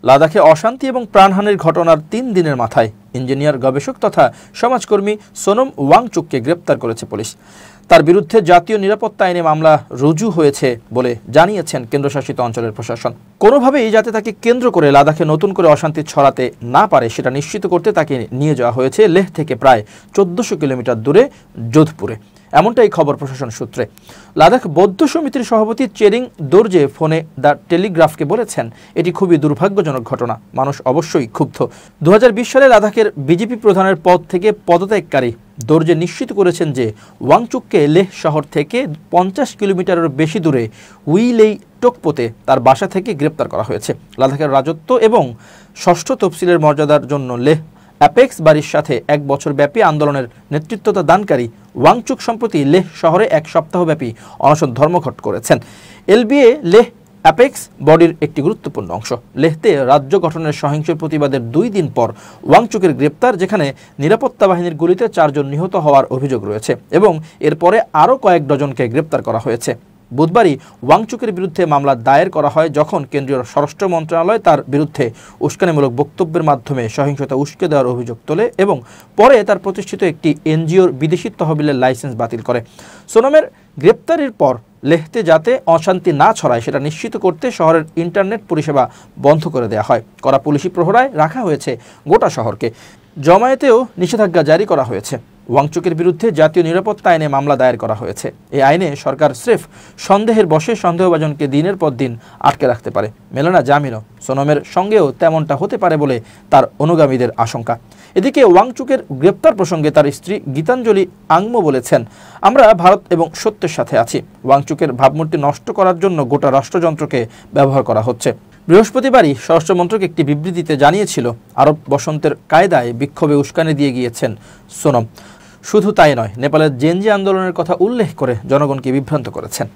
লাদাখে অশান্তি এবং প্রাণহানির ঘটনার ৩ দিনের মাথায় ইঞ্জিনিয়ার, গবেষক তথা সমাজকর্মী সোনম ওয়াংচুককে গ্রেপ্তার করেছে পুলিশ। তার বিরুদ্ধে জাতীয় নিরাপত্তা আইনে মামলা রুজু হয়েছে বলে জানিয়েছেন কেন্দ্রশাসিত অঞ্চলের প্রশাসন। কোনোভাবেই যাতে তাকে কেন্দ্র করে লাদাখে নতুন করে অশান্তি ছড়াতে না পারে সেটা নিশ্চিত করতে তাকে নিয়ে যাওয়া হয়েছে লেহ থেকে প্রায় ১৪০০ কিলোমিটার দূরে যোধপুরে। এমনটাই খবর প্রশাসন সূত্রে। লাদাখ বৌদ্ধ সমিতির সভাপতি চেরিং দোরজে ফোনে দ্য টেলিগ্রাফকে বলেছেন, এটি খুবই দুর্ভাগ্যজনক ঘটনা, মানুষ অবশ্যই ক্ষুব্ধ। ২০২০ সালে লাদাখের বিজেপি প্রধানের পদ থেকে পদত্যাগকারী দোরজে নিশ্চিত করেছেন যে ওয়াংচুককে লেহ শহর থেকে ৫০ কিলোমিটারের বেশি দূরে উইলেই টোকপোতে তার বাসা থেকে গ্রেপ্তার করা হয়েছে। লাদাখের রাজত্ব এবং ষষ্ঠ তফসিলের মর্যাদার জন্য লেহ অ্যাপেক্স বাড়ির সাথে ১ বছরব্যাপী আন্দোলনের নেতৃত্বতা দানকারী ওয়াংচুক সম্প্রতি লেহ শহরে ১ সপ্তাহব্যাপী অনশন ধর্মঘট করেছেন। এলবিএ লেহ অ্যাপেক্স বডির একটি গুরুত্বপূর্ণ অংশ। লেহতে রাজ্য গঠনের সহিংস প্রতিবাদের ২ দিন পর ওয়াংচুকের গ্রেপ্তার, যেখানে নিরাপত্তা বাহিনীর গুলিতে ৪ জন নিহত হওয়ার অভিযোগ রয়েছে এবং এরপরে আরও কয়েক ডজনকে গ্রেপ্তার করা হয়েছে। বুধবারই ওয়াংচুকের বিরুদ্ধে মামলা দায়ের করা হয় যখন কেন্দ্রীয় স্বরাষ্ট্র মন্ত্রণালয় তার বিরুদ্ধে উস্কানিমূলক বক্তব্যের মাধ্যমে সহিংসতা উস্কে দেওয়ার অভিযোগ তোলে এবং পরে তার প্রতিষ্ঠিত একটি এনজিওর বিদেশি তহবিলের লাইসেন্স বাতিল করে। সোনমের গ্রেপ্তারের পর লেহতে যাতে অশান্তি না ছড়ায় সেটা নিশ্চিত করতে শহরের ইন্টারনেট পরিষেবা বন্ধ করে দেওয়া হয়। কড়া পুলিশি প্রহরায় রাখা হয়েছে গোটা শহরকে। জমায়েতেও নিষেধাজ্ঞা জারি করা হয়েছে। ওয়াংচুকের বিরুদ্ধে জাতীয় নিরাপত্তা আইনে মামলা দায়ের করা হয়েছে। এই আইনে সরকার স্রেফ সন্দেহের বশে সন্দেহভাজনকে দিনের পর দিন আটকে রাখতে পারে, মেলে না জামিনও। সোনমের সঙ্গেও তেমনটা হতে পারে বলে তার অনুগামীদের আশঙ্কা। এদিকে ওয়াংচুকের গ্রেপ্তার প্রসঙ্গে তার স্ত্রী গীতাঞ্জলি আংমো বলেছেন, আমরা ভারত এবং সত্যের সাথে আছি। ওয়াংচুকের ভাবমূর্তি নষ্ট করার জন্য গোটা রাষ্ট্রযন্ত্রকে ব্যবহার করা হচ্ছে। বৃহস্পতিবারই স্বরাষ্ট্রমন্ত্রক একটি বিবৃতিতে জানিয়েছিল, আরব বসন্তের কায়দায় বিক্ষোভে উস্কানি দিয়ে গিয়েছেন সোনম। শুধু তাই নয়, নেপালের জেনজি আন্দোলনের কথা উল্লেখ করে জনগণকে বিভ্রান্ত করেছেন।